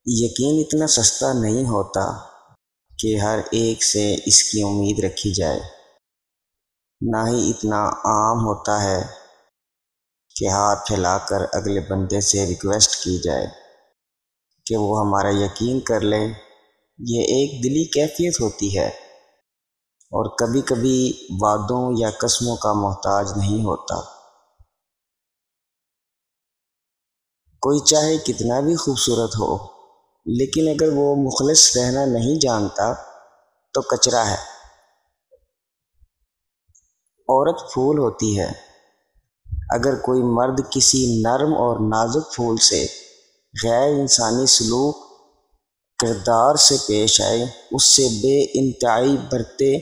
یقین اتنا سستا نہیں ہوتا کہ ہر ایک سے اس کی امید رکھی جائے، نہ ہی اتنا عام ہوتا ہے کہ ہاتھ پھیلا کر اگلے بندے سے ریکویسٹ کی جائے کہ وہ ہمارا یقین کر لے۔ یہ ایک دلی کیفیت ہوتی ہے اور کبھی کبھی وعدوں یا قسموں کا محتاج نہیں ہوتا۔ کوئی چاہے کتنا بھی خوبصورت ہو، لیکن اگر وہ مخلص رہنا نہیں جانتا تو کچرا ہے۔ عورت پھول ہوتی ہے۔ اگر کوئی مرد کسی نرم اور نازک پھول سے غیر انسانی سلوک کردار سے پیش آئے، اس سے بے انتہائی برتے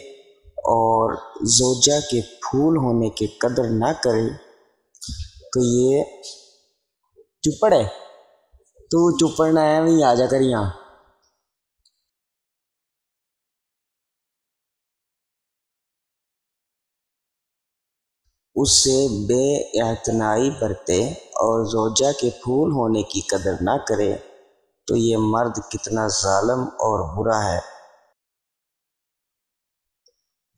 اور زوجہ کے پھول ہونے کی قدر نہ کرے تو یہ چپڑ ہے۔ تو چپڑنا ہے وہیں آ جا کر یہاں۔ اس سے بے اعتنائی برتے اور زوجہ کے پھول ہونے کی قدر نہ کرے تو یہ مرد کتنا ظالم اور برا ہے۔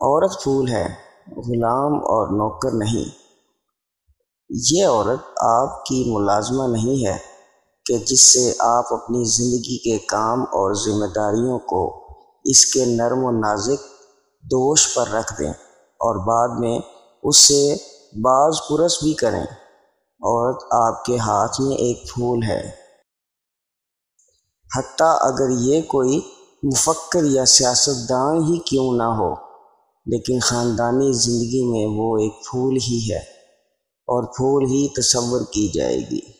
عورت پھول ہے، غلام اور نوکر نہیں۔ یہ عورت آپ کی ملازمہ نہیں ہے کہ جس سے آپ اپنی زندگی کے کام اور ذمہ داریوں کو اس کے نرم و نازک دوش پر رکھ دیں اور بعد میں اس سے باز پرس بھی کریں۔ عورت آپ کے ہاتھ میں ایک پھول ہے، حتیٰ اگر یہ کوئی مفکر یا سیاستدان ہی کیوں نہ ہو، لیکن خاندانی زندگی میں وہ ایک پھول ہی ہے اور پھول ہی تصور کی جائے گی۔